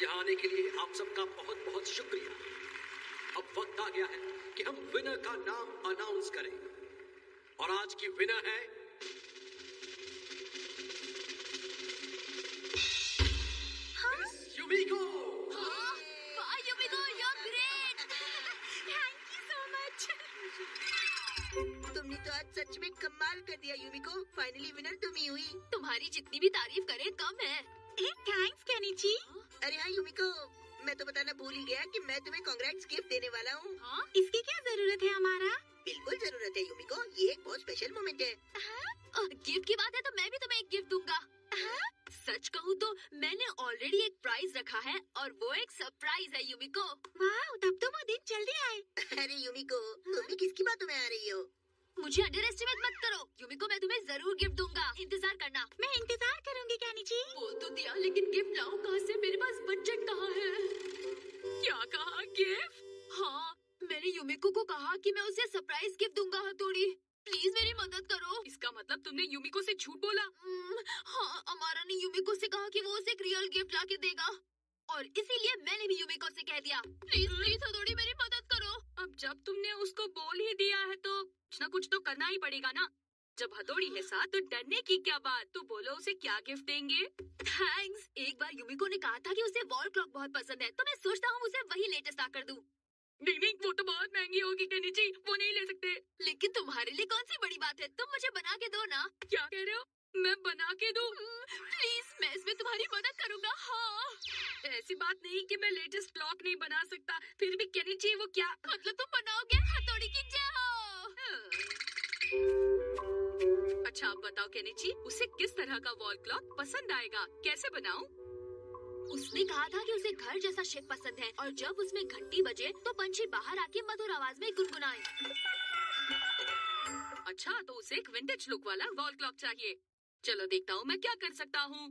यहाँ आने के लिए आप सबका बहुत बहुत शुक्रिया। अब वक्त आ गया है कि हम विनर का नाम अनाउंस करें और आज की विनर है मिस युमिको। वाह Yumiko, you are great. Thank you so much. तुमने तो आज सच में कमाल कर दिया युमिको। फाइनली विनर तुम ही हुई। तुम्हारी जितनी भी तारीफ करे कम है। Thanks Kenichi. अरे हाँ युमिको, मैं तो बताना भूल ही गया कि मैं तुम्हें कांग्रेट्स गिफ्ट देने वाला हूँ। इसकी क्या जरूरत है हमारा? बिल्कुल जरूरत है युमिको, ये एक बहुत स्पेशल मोमेंट है। गिफ्ट की बात है तो मैं भी तुम्हें एक गिफ्ट दूंगा। सच कहूँ तो मैंने ऑलरेडी एक प्राइज रखा है और वो एक सरप्राइज है युमिको। वाह, तब तो वो दिन जल्दी आए। अरे युमिको, तुम भी किसकी बातों में आ रही हो? मुझे अंडर एस्टिमेट मत करो युमिको, मैं तुम्हें जरूर गिफ्ट दूंगा, इंतजार करना। मैं इंतजार करूंगी केनिची। बोल तो दिया, लेकिन गिफ्ट लाऊं कहाँ से? मेरे पास बजट कहाँ है? क्या कहा? गिफ्ट? हाँ, मैंने युमिको को कहा कि मैं उसे सरप्राइज गिफ्ट दूंगा। हथौड़ी प्लीज मेरी मदद करो। इसका मतलब तुमने युमिको से झूठ बोला? हाँ, अमारा ने युमिको से कहा कि वो उसे एक रियल गिफ्ट लाके देगा और इसीलिए मैंने भी युमिको से कह दिया। प्लीज प्लीज हथौड़ी मेरी मदद करो। अब जब तुमने उसको बोल ही दिया है तो कुछ ना कुछ तो करना ही पड़ेगा ना। जब हथौड़ी है साथ तो डरने की क्या बात। तो बोलो उसे क्या गिफ्ट देंगे? थैंक्स। एक बार युमिको ने कहा था कि उसे वॉल क्लॉक बहुत पसंद है, तो मैं सोचता हूँ उसे वही लेटेस्ट आकर दूं। नहीं, वो तो बहुत महंगी होगी केनिची, वो नहीं ले सकते। लेकिन तुम्हारे लिए कौन सी बड़ी बात है, तुम मुझे बना के दो ना। क्या कह रहे हो? मैं बना के दूं? प्लीज, मैं इसमें तुम्हारी मदद करूंगा। हाँ, ऐसी बात नहीं कि मैं लेटेस्ट क्लॉक नहीं बना सकता। फिर भी केनिची वो क्या मतलब तुम बनाओगे? हथौड़ी की जय हो। अच्छा आप बताओ केनिची, उसे किस तरह का वॉल क्लॉक पसंद आएगा? कैसे बनाऊं? उसने कहा था कि उसे घर जैसा शेप पसंद है और जब उसमें घंटी बजे तो पंछी बाहर आके मधुर आवाज में गुनगुनाए। अच्छा, तो उसे एक विंटेज लुक वाला वॉल क्लॉक चाहिए। चलो देखता हूँ मैं क्या कर सकता हूँ।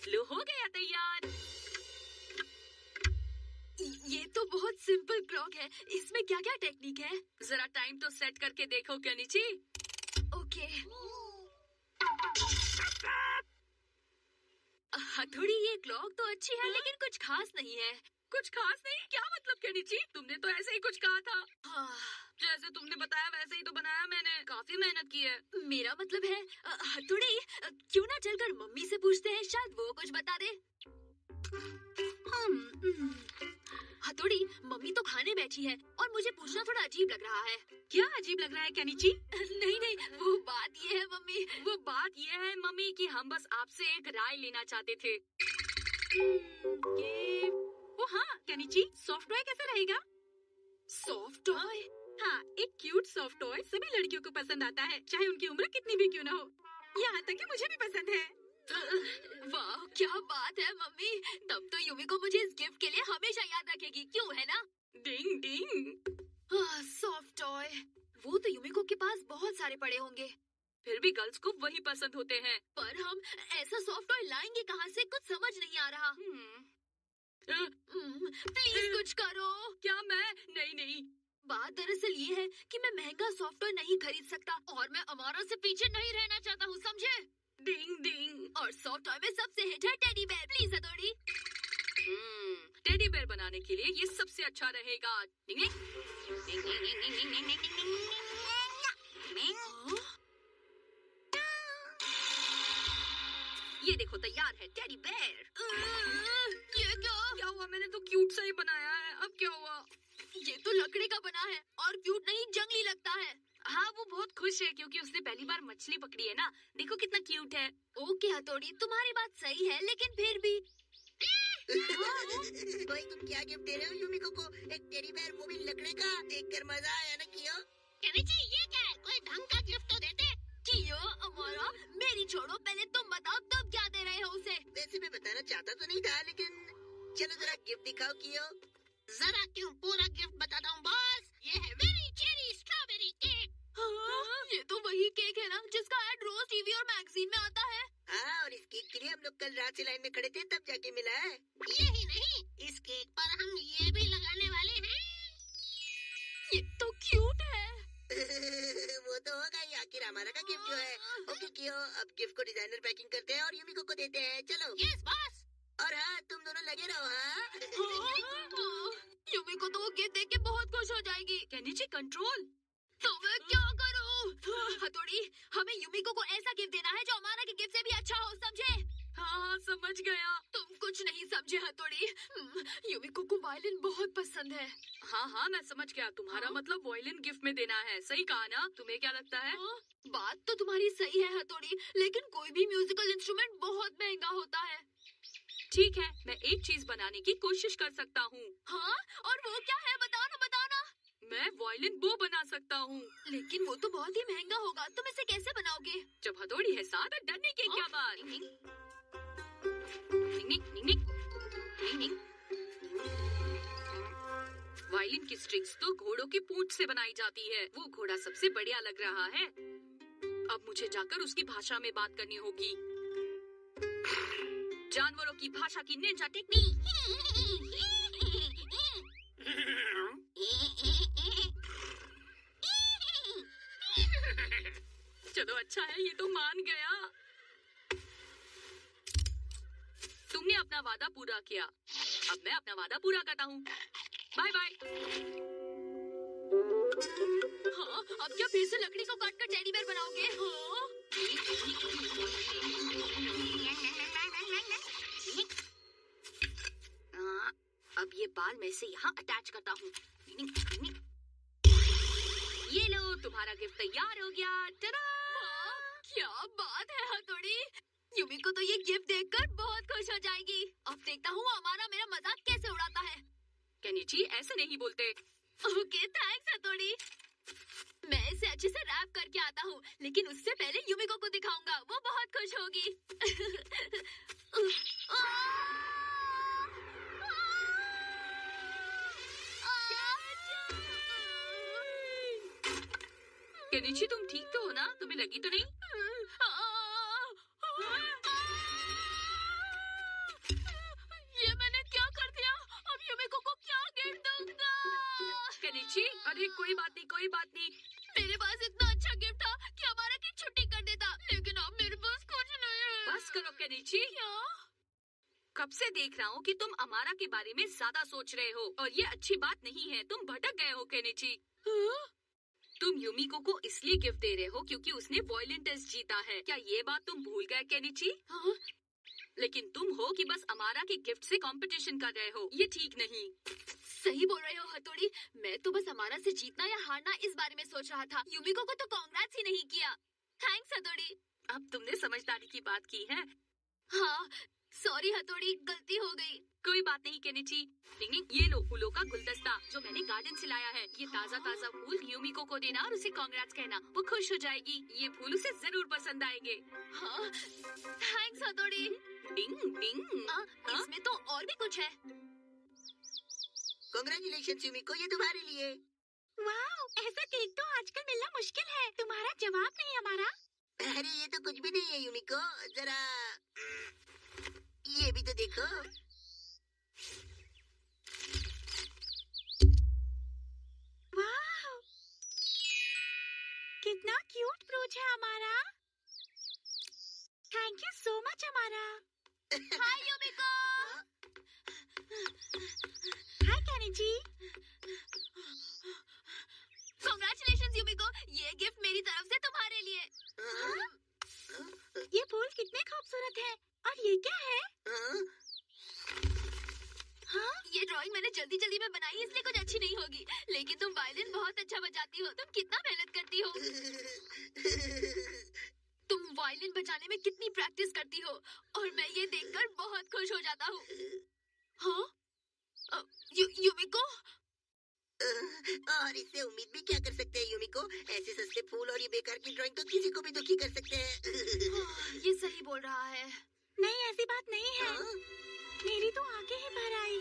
लो, हो गया तैयार। ये तो बहुत सिंपल क्लॉक है, इसमें क्या क्या टेक्निक है? जरा टाइम तो सेट करके देखो केनिची। ओके। हथौड़ी ये क्लॉक तो अच्छी है लेकिन कुछ खास नहीं है। कुछ खास नहीं? क्या मतलब केनिची? तुमने तो ऐसे ही कुछ कहा था। जैसे तुमने बताया वैसे ही तो बनाया मैंने, काफी मेहनत की है। मेरा मतलब है हथौड़ी क्यों ना चलकर मम्मी से पूछते हैं, शायद वो कुछ बता दे। हथौड़ी मम्मी तो खाने बैठी है और मुझे पूछना थोड़ा अजीब लग रहा है। क्या अजीब लग रहा है केनिची? नहीं, वो बात ये है मम्मी, वो बात ये है मम्मी कि हम बस आपसे एक राय लेना चाहते थे। ओ हाँ केनिची, सॉफ्ट टॉय कैसा रहेगा? Soft toy? हाँ, एक क्यूट सॉफ्ट टॉय सभी लड़कियों को पसंद आता है, चाहे उनकी उम्र कितनी भी क्यों ना हो। यहाँ तक कि मुझे भी पसंद है। वाह क्या बात है मम्मी, तब तो युमिको मुझे इस गिफ्ट के लिए हमेशा याद रखेगी, क्यों है ना? डिंग डिंग। सॉफ्ट टॉय, वो तो युमिको के पास बहुत सारे पड़े होंगे। फिर भी गर्ल्स को वही पसंद होते हैं। पर हम ऐसा सॉफ्ट टॉय लाएंगे कहाँ से, कुछ समझ नहीं आ रहा। प्लीज कुछ करो। क्या मैं? नहीं, बात दरअसल ये है कि मैं महंगा सॉफ्ट टॉय नहीं खरीद सकता और मैं अमारा से पीछे नहीं रहना चाहता हूँ, समझे? डिंग डिंग। और सॉफ्ट टॉय में सबसे हिट है टेडी बेयर। प्लीज हथौड़ी। टेडी बेयर बनाने के लिए ये सबसे अच्छा रहेगा। ये देखो तैयार है टेडी बेयर। ये क्या हुआ? मैंने तो क्यूट सा ही बनाया है, अब क्या हुआ? ये तो लकड़ी का बना है और क्यूट नहीं जंगली लगता है। हाँ, वो बहुत खुश है क्योंकि उसने पहली बार मछली पकड़ी है ना। देखो कितना क्यूट है। ओके हथौड़ी, तुम्हारी बात सही है लेकिन फिर भी भाई तुम क्या गिफ्ट दे रहे हो युमिको को? एक टेडी बेयर, वो भी लकड़ी का। देखकर मजा आया ना कियो? केनिची ये क्या है? कोई ढंग का गिफ्ट तो देते। कियो अमारा मेरी छोड़ो, पहले तुम बताओ तुम क्या दे रहे हो उसे? वैसे मैं बताना चाहता तो नहीं था लेकिन चलो जरा गिफ्ट दिखाओ कियो। जरा क्यों, पूरा गिफ्ट बताता हूँ बॉस। ये है वेरी चेरी स्ट्रॉबेरी केक। ये तो वही केक है ना जिसका ऐड रोज टीवी और मैगजीन में आता है। हाँ, और इस केक के लिए हम लोग कल रात से लाइन में खड़े थे, तब जाके मिला है। यही नहीं, इस केक पर हम ये भी लगाने वाले हैं। ये तो क्यूट है। वो तो होगा ही, आखिर हमारा का गिफ्ट जो है। ओके कियो, अब गिफ्ट को डिजाइनर पैकिंग करते हैं और यूमिको को देते हैं। चलो। Yes boss. और हाँ, तुम दोनों लगे रहो। हाँ। यूमिको तो वो गिफ्ट देख के बहुत खुश हो जाएगी। Kenichi control. तो मैं क्या करूं? हथौड़ी, हमें यूमिको को ऐसा गिफ्ट देना है जो हमारा के गिफ्ट से भी अच्छा हो, समझे? हाँ, समझ गया। तुम कुछ नहीं समझे हथौड़ी। यूमिको को वायलिन बहुत पसंद है। हाँ, मैं समझ गया। तुम्हारा मतलब वायलिन गिफ्ट में देना है। सही कहा ना? तुम्हें क्या लगता है? बात तो तुम्हारी सही है हथौड़ी, लेकिन कोई भी म्यूजिकल इंस्ट्रूमेंट बहुत महंगा होता है। ठीक है, मैं एक चीज बनाने की कोशिश कर सकता हूँ। हाँ, और वो क्या है? बताओ ना। मैं वायलिन बो बना सकता हूँ। लेकिन वो तो बहुत ही महंगा होगा। तुम इसे कैसे बनाओगे? जब हथौड़ी है साथ, डरने की क्या बात? वायलिन की स्ट्रिंग्स तो घोड़ों की पूंछ से बनाई जाती है। वो घोड़ा सबसे बढ़िया लग रहा है। अब मुझे जाकर उसकी भाषा में बात करनी होगी। जानवरों की भाषा की निंजा टेक्निक। चलो अच्छा है, ये तो मान गया। तुमने अपना वादा पूरा किया, अब मैं अपना वादा पूरा करता हूँ। Bye bye. हाँ, अब क्या फिर से लकड़ी को काटकर टेडी बेयर बनाओगे? हाँ, अब ये बाल मैं से यहाँ अटैच करता हूँ। ये लो, तुम्हारा गिफ्ट तैयार हो गया। टडा! क्या बात है हथौड़ी, यूमिको तो ये गिफ्ट देखकर बहुत खुश हो जाएगी। अब देखता हूँ हमारा मेरा मजाक कैसे उड़ाता है। केनिची, ऐसे नहीं बोलते। ओके, थैंक्स हथौड़ी। मैं इसे अच्छे से रैप करके आता हूँ, लेकिन उससे पहले यूमिको को दिखाऊंगा। वो बहुत खुश होगी। केनिची, तुम ठीक तो हो ना? तुम्हें लगी तो नहीं? ये मैंने क्या कर दिया? अब यूमिको को क्या गिफ्ट दूंगा? केनिची, अरे कोई बात नहीं। मेरे पास इतना अच्छा गिफ्ट था कि हमारा की छुट्टी कर देता, लेकिन अब मेरे पास कुछ नहीं है। बस करो केनिची। क्या? कब से देख रहा हूँ कि तुम अमारा के बारे में ज्यादा सोच रहे हो, और ये अच्छी बात नहीं है। तुम भटक गए हो केनिची। तुम यूमिको को इसलिए गिफ्ट दे रहे हो क्योंकि उसने वायलिन टेस्ट जीता है। क्या ये बात तुम भूल गए केनिची? हाँ? लेकिन तुम हो कि बस अमारा के गिफ्ट से कंपटीशन कर रहे हो। ये ठीक नहीं। सही बोल रहे हो हथौड़ी, मैं तो बस अमारा से जीतना या हारना इस बारे में सोच रहा था। यूमिको को तो कांग्रेट्स ही नहीं किया। थैंक्स हथौड़ी। अब तुमने समझदारी की बात की है। हाँ, सॉरी हथौड़ी, गलती हो गई। कोई बात नहीं केनिची। ये लो फूलों का गुलदस्ता जो मैंने गार्डन से लाया है। ये ताजा फूल यूमिको को देना और उसे कांग्रेट्स कहना। वो खुश हो जाएगी। ये फूल उसे जरूर पसंद आएंगे। हाँ, थैंक्स हथौड़ी। इसमें तो और भी कुछ है। कांग्रेचुलेशंस यूमिको, ये तुम्हारे लिए। वाओ, ऐसा केक तो आजकल मिलना मुश्किल है। तुम्हारा जवाब नहीं हमारा। अरे ये तो कुछ भी नहीं है यूमिको, जरा ये भी तो देखो। वाओ, कितना क्यूट ब्रोच है हमारा। थैंक यू सो मच हमारा। हाय यूमिको। हाय केनिची। कांग्रेचुलेशंस यूमिको, ये गिफ्ट मेरी तरफ से तुम्हारे लिए। ये फूल कितने खूबसूरत है। और ये क्या है? हाँ? ये ड्राइंग मैंने जल्दी में बनाई, इसलिए कुछ अच्छी नहीं होगी। लेकिन तुम वायलिन बहुत अच्छा बजाती हो। तुम कितना मेहनत करती हो। तुम वायलिन बजाने में कितनी प्रैक्टिस करती हो, और मैं ये देखकर बहुत खुश हो जाता हूँ। हाँ? यूमिको? और इससे उम्मीद भी क्या कर सकते हैं यूमिको? ऐसे सस्ते फूल और ये बेकार की ड्राइंग तो किसी को भी दुखी कर सकते हैं। ये सही बोल रहा है। नहीं, ऐसी बात नहीं है। मेरी तो आंखें ही भर आई।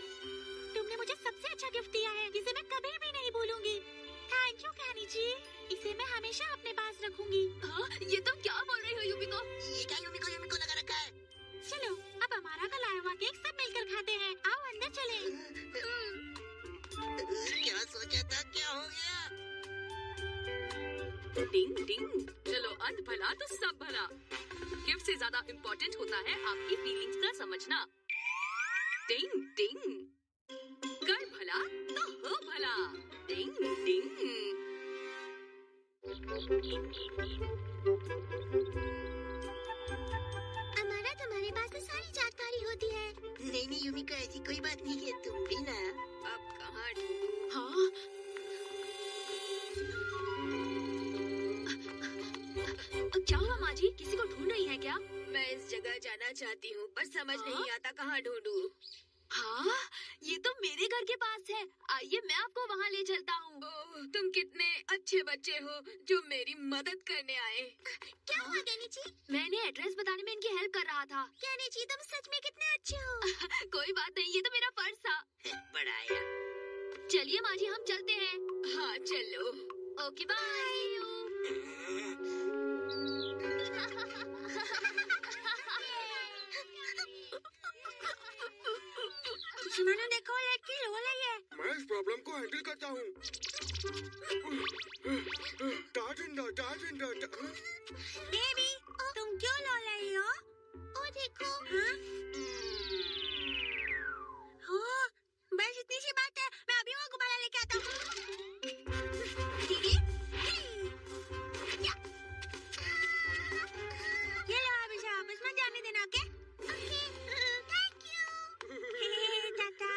तुमने मुझे सबसे अच्छा गिफ्ट दिया है, जिसे मैं कभी भी नहीं भूलूंगी। थैंक यू केनिची, इसे मैं हमेशा अपने पास रखूंगी। हाँ? ये तुम क्या बोल रही हो यूमिको? ये क्या यूमिको लगा रखा है? चलो, अब हमारा का लाया हुआ केक सब मिलकर खाते हैं। आओ अंदर चले। क्या सोचा था, क्या हो गया? टिंग टिंग, चलो अंत भला तो सब भला। गिफ्ट से ज्यादा इम्पोर्टेंट होता है आपकी फीलिंग्स का समझना। टिंग टिंग, कर भला तो हो भला। टिंग टिंग। अमारा, तुम्हारे पास तो सारी जानकारी होती है। नहीं यूमिको, ऐसी कोई बात नहीं है, तुम भी ना। अब कहाँ ढूंढूं? हाँ, क्या हुआ माँ जी, किसी को ढूंढ रही हैं क्या? मैं इस जगह जाना चाहती हूँ पर समझ नहीं आता कहाँ ढूंढूं। हाँ, ये तो मेरे घर के पास है। आइए मैं आपको वहाँ ले चलता हूँ। ओह, तुम कितने अच्छे बच्चे हो जो मेरी मदद करने आए। क्या हुआ कैनिची? मैंने एड्रेस बताने में इनकी हेल्प कर रहा था। कैनिची, तुम सच में कितने अच्छे हो। कोई बात नहीं, ये तो मेरा फर्ज था। बढ़ाया। चलिए माँ जी, हम चलते हैं। हाँ चलो। Okay bye. सुमन, देखो लड़की रो रही है। मैं इस प्रॉब्लम को हैंडल करता हूँ। बेबी, तुम क्यों रो रही हो? ओ देखो। हाँ? हो, बस इतनी सी बात है, मैं अभी वो गुब्बारा लेके आता हूँ। दीदी, या। ये लो, अब इसे वापस मत जाने देना, okay? Okay, thank you. Tata.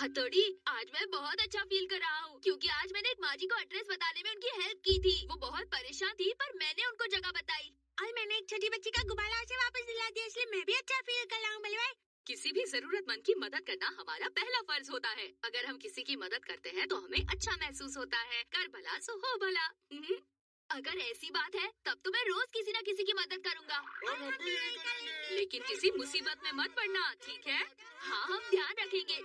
हथौड़ी, आज मैं बहुत अच्छा फील कर रहा हूँ क्योंकि आज मैंने एक माँ जी को एड्रेस बताने में उनकी हेल्प की थी। वो बहुत परेशान थी पर मैंने उनको जगह बताई और मैंने एक छोटी बच्ची का गुब्बारा उसे वापस दिला दिया, इसलिए मैं भी अच्छा फील कर रहा हूँ। बल्ले भाई, किसी भी जरूरतमंद की मदद करना हमारा पहला फर्ज होता है। अगर हम किसी की मदद करते हैं तो हमें अच्छा महसूस होता है। कर भला सो हो भला। अगर ऐसी बात है तब तो मैं रोज किसी न किसी की मदद करूँगा, लेकिन किसी मुसीबत में मत पड़ना, ठीक है? हाँ, हम ध्यान रखेंगे।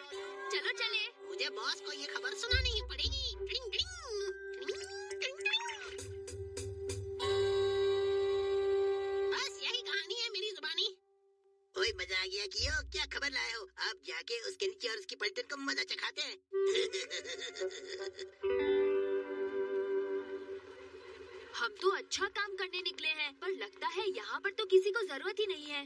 चलो चले। मुझे बॉस को ये खबर सुनानी ही पड़ेगी। ड्रिंग, ड्रिंग। बस यही कहानी है मेरी जुबानी। ओए, मजा आ गया कियो, क्या खबर लाए हो? आप जाके उसके नीचे और उसकी पलटन को मजा चखाते हैं। हम तो अच्छा काम करने निकले हैं, पर लगता है यहाँ पर तो किसी को जरूरत ही नहीं है।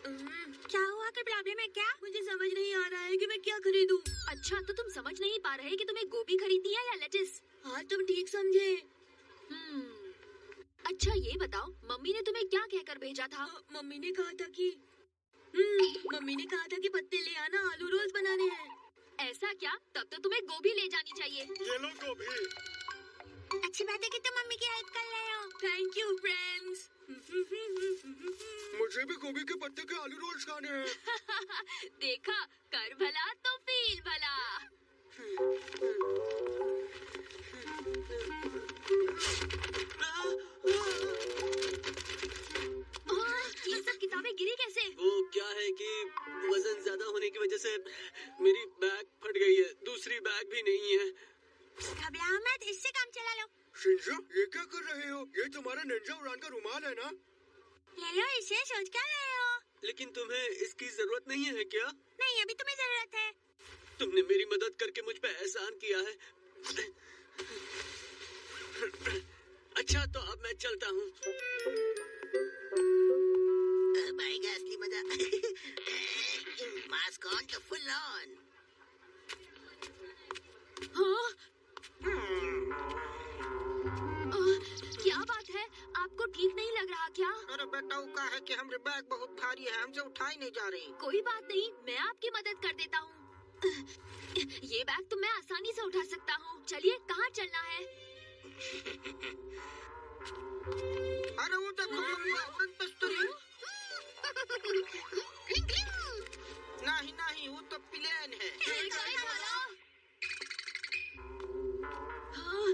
क्या हुआ? कोई प्रॉब्लम है क्या? मुझे समझ नहीं आ रहा है कि मैं क्या खरीदूं। अच्छा, तो तुम समझ नहीं पा रहे कि तुम्हें गोभी खरीदनी है या लेटिस? हाँ तुम ठीक समझे। अच्छा ये बताओ, मम्मी ने तुम्हें क्या कहकर भेजा था? मम्मी ने कहा था कि पत्ते ले आना, आलू रोल्स बनाने हैं। ऐसा क्या? तब तो तुम्हें गोभी ले जानी चाहिए। ये लो गोभी। अच्छी बात है कि तुम मम्मी की हेल्प कर रहे हो। Thank you friends. मुझे भी गोभी के पत्ते के आलू रोल्स खाने हैं। देखा, कर भला तो फील भला। ये सब किताबें गिरी कैसे? वो क्या है कि वजन ज्यादा होने की वजह से मेरी बैग फट गई है। दूसरी बैग भी नहीं है। घबराओ मत, इससे काम चला लो। शिंजो, ये क्या कर रहे हो? ये तुम्हारा निंजा उड़ान का रुमाल है ना? ले लो इसे, सोच क्या रहे हो? लेकिन तुम्हें इसकी जरूरत नहीं है क्या? नहीं, अभी तुम्हें जरूरत है। तुमने मेरी मदद करके मुझ पे एहसान किया है। अच्छा, तो अब मैं चलता हूँ। अब आएगा असली मजा। मास्क ऑन तो फुल ऑन। हाँ? क्या बात है? आपको ठीक नहीं लग रहा क्या? अरे बेटा, वो क्या है कि हमारे बैग बहुत भारी है, हमसे उठाई नहीं जा रही। कोई बात नहीं, मैं आपकी मदद कर देता हूँ। ये बैग तो मैं आसानी से उठा सकता हूँ। चलिए, कहाँ चलना है? अरे वो देखो, नहीं, वो तो प्लेन है। हाँ,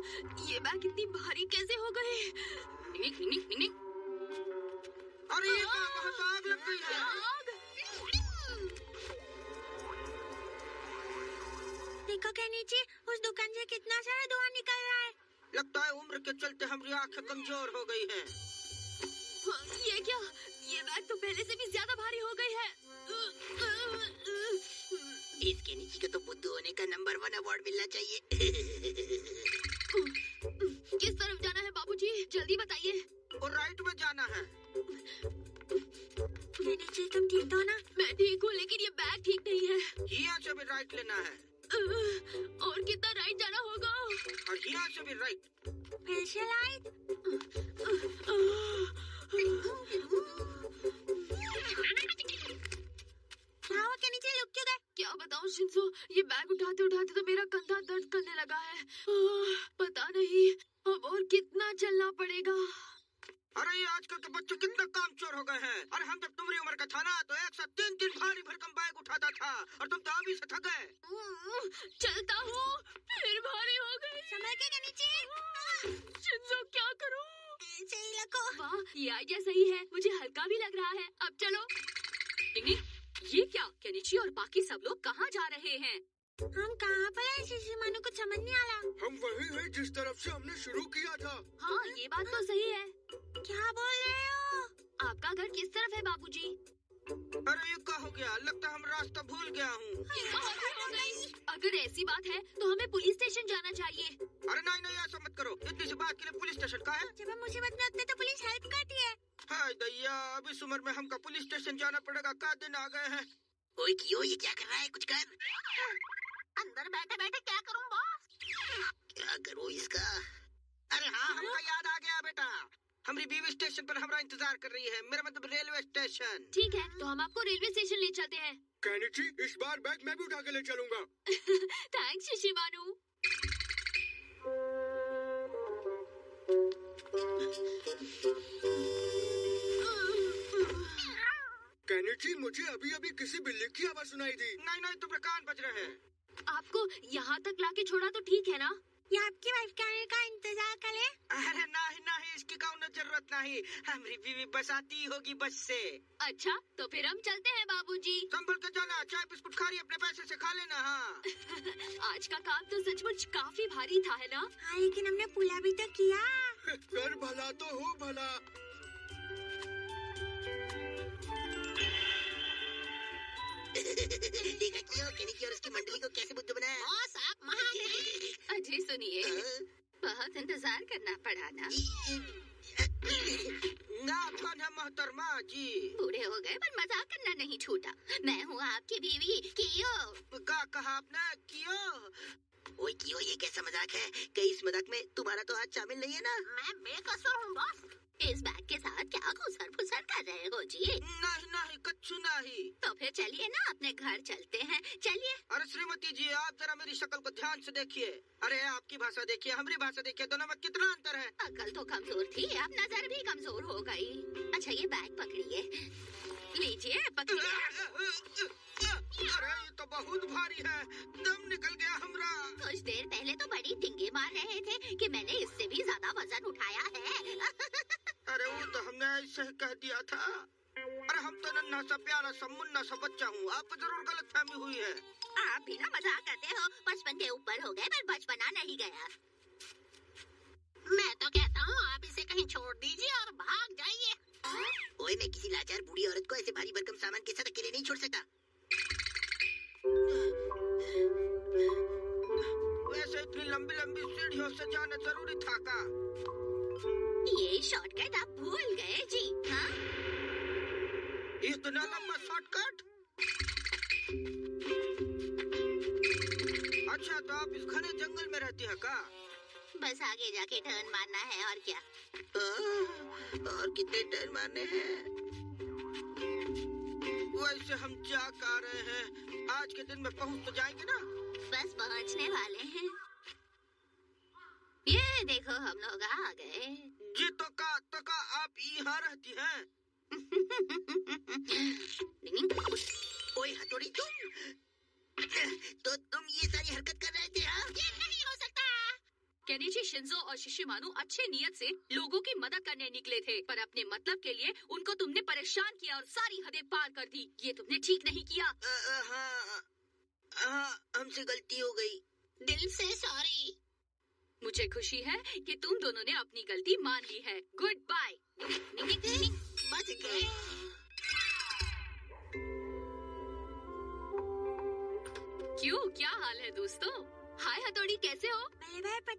ये बैग इतनी भारी कैसे हो गए? अरे ये वहाँ तो आग लग गई है। देखो कैनिची, उस दुकान से कितना सारा धुआं निकल रहा है। लगता है उम्र के चलते हमारी आंखें कमजोर हो गई हैं। ये क्या? ये बैग तो पहले से भी ज्यादा भारी हो गई है। इसके नीचे को तो बुद्धू होने का नंबर 1 अवार्ड मिलना चाहिए। किस तरफ जाना है बाबूजी? जल्दी बताइए। और राइट में जाना है। नीचे तुम ठीक हो ना? मैं ठीक हूँ, लेकिन ये बैग ठीक नहीं है। यहाँ से भी राइट लेना है। और कितना राइट जाना होगा? और यहाँ से भी राइट। फिर से राइट। क्या हुआ? के नीचे लुक क्यों गए? क्या बताऊं शिंजो, ये बैग उठाते उठाते तो मेरा कंधा दर्द करने लगा है। पता नहीं अब और कितना चलना पड़ेगा। अरे ये आजकल के बच्चे कितना कामचोर हो गए हैं। अरे हम जब तुम्हारी उम्र का था ना तो एक साथ 3 भारी भरकम बैग उठाता था और तुम तो अभी से थक गए। चलता हूँ फिर भारी हो गई। संभल के नीचे। शिंजो क्या करूँ? सही लगो। वाह, ये आइडिया सही है। मुझे हल्का भी लग रहा है। अब चलो। ये क्या? केनिची और बाकी सब लोग कहाँ जा रहे हैं? हम कहाँ पर हैं? शिशिमानु को समझ नहीं आ रहा। हम वही हैं जिस तरफ से हमने शुरू किया था। हाँ, ये बात तो सही है। क्या बोल रहे हो? आपका घर किस तरफ है बाबूजी? अरे ये क्या हो गया? लगता है हम रास्ता भूल गया हूँ। ये कहाँ से हो गई? अगर ऐसी बात है तो हमें पुलिस स्टेशन जाना चाहिए। अरे नहीं ऐसा मत करो। इतनी सी बात के लिए पुलिस स्टेशन का है? जब हम मुसीबत में होते तो पुलिस हेल्प करती है। हाय दैया, अब इस उम्र में हमको पुलिस स्टेशन जाना पड़ेगा। क्या दिन आ गए हैं। ओए कियो, ये क्या कर रहा है? कुछ कर। अंदर बैठे बैठे क्या करूँ बॉस? क्या करूँ इसका? अरे हाँ, हमको याद आ गया बेटा। हमारी बीवी स्टेशन पर हमारा इंतजार कर रही है। मेरा मतलब रेलवे स्टेशन। ठीक है, तो हम आपको रेलवे स्टेशन ले चलते हैं। केनिची, इस बार बैग मैं भी उठा के ले चलूंगा। थैंक्स शिशिमानु। केनिची, मुझे अभी अभी किसी बिल्ली की आवाज सुनाई दी। नहीं तुम्हारे कान बज रहे हैं। आपको यहाँ तक लाके छोड़ा तो ठीक है ना? ये आपकी वाइफ के आने का इंतजार करे? अरे नहीं, इसकी कौन जरूरत नहीं। हमारी बीवी बस आती होगी बस से। अच्छा, तो फिर हम चलते हैं बाबूजी। संभल के जाना। चाय बिस्कुट खा रही अपने पैसे से खा लेना। हाँ। आज का काम तो सचमुच काफी भारी था, है ना? हाँ, लेकिन हमने पूरा भी तो किया। कर भला तो हो भला। देखा कियो, केनिची और उसकी मंडली को कैसे बुद्धू बनाया। बॉस आप महान हैं। अजय सुनिए, बहुत इंतजार करना पड़ा ना। ना कौन है मोहतरमा जी? बूढ़े हो गए पर मजाक करना नहीं छूटा। मैं हूँ आपकी बीवी कियो। क्या कहा आपने? कियो? ओए कियो, ये कैसा मजाक है? कहीं इस मजाक में तुम्हारा तो हाथ शामिल नहीं है ना? मैं बेकसूर हूँ बॉस। इस बैग के साथ क्या घुसर फुसर कर रहे हो जी? नहीं कच्छु नहीं। तो फिर चलिए ना, अपने घर चलते हैं। चलिए। अरे श्रीमती जी, आप जरा मेरी शक्ल को ध्यान से देखिए। अरे आपकी भाषा देखिए, हमारी भाषा देखिए, दोनों में कितना अंतर है। अकल तो कमजोर थी, अब नजर भी कमजोर हो गई। अच्छा, ये बैग पकड़िए। लीजिए, पकड़िए। अरे ये तो बहुत भारी है। दम निकल गया हमरा। कुछ देर पहले तो बड़ी टिंगे मार रहे थे कि मैंने इससे भी ज्यादा वजन उठाया है। अरे वो तो हमने ऐसे ही कह दिया था। अरे हम तो नन्हा सा प्यारा सा मुन्ना सा बच्चा हूँ। आपको जरूर गलतफहमी हुई है। आप भी ना मजाक करते हो। 55 के ऊपर हो गए पर बचपना नहीं गया। मैं तो कहता हूँ आप इसे कहीं छोड़ दीजिए और भाग जाइए। ओए, मैं किसी लाचार बूढ़ी औरत को ऐसे भारी भरकम सामान के साथ अकेले नहीं छोड़ सकता। वैसे इतनी लंबी सीढ़ियों से जाना जरूरी था का? ये शॉर्टकट आप भूल गए जी। हाँ? इतना लंबा शॉर्टकट? अच्छा, तो आप इस घने जंगल में रहती है का? बस आगे जाके टर्न मारना है और क्या। और कितने टर्न मारने हैं? वैसे हम जा आ रहे हैं। आज के दिन में पहुंच तो जाएंगे ना? बस पहुंचने वाले हैं। ये देखो, हम लोग आ गए। जी तो का आप यहाँ रहती हैं? ओए हथौड़ी, तुम ये सारी हरकत कर रहे थे? हाँ? ये नहीं हो सकता। केनिची, शिंजो और शिशिमानु अच्छे नियत से लोगों की मदद करने निकले थे, पर अपने मतलब के लिए उनको तुमने परेशान किया और सारी हदें पार कर दी। ये तुमने ठीक नहीं किया। हाँ, हमसे गलती हो गई। दिल से सॉरी। मुझे खुशी है कि तुम दोनों ने अपनी गलती मान ली है। Goodbye. क्यों, क्या हाल है दोस्तों? हाय हथौड़ी, कैसे हो? बल्ले भाई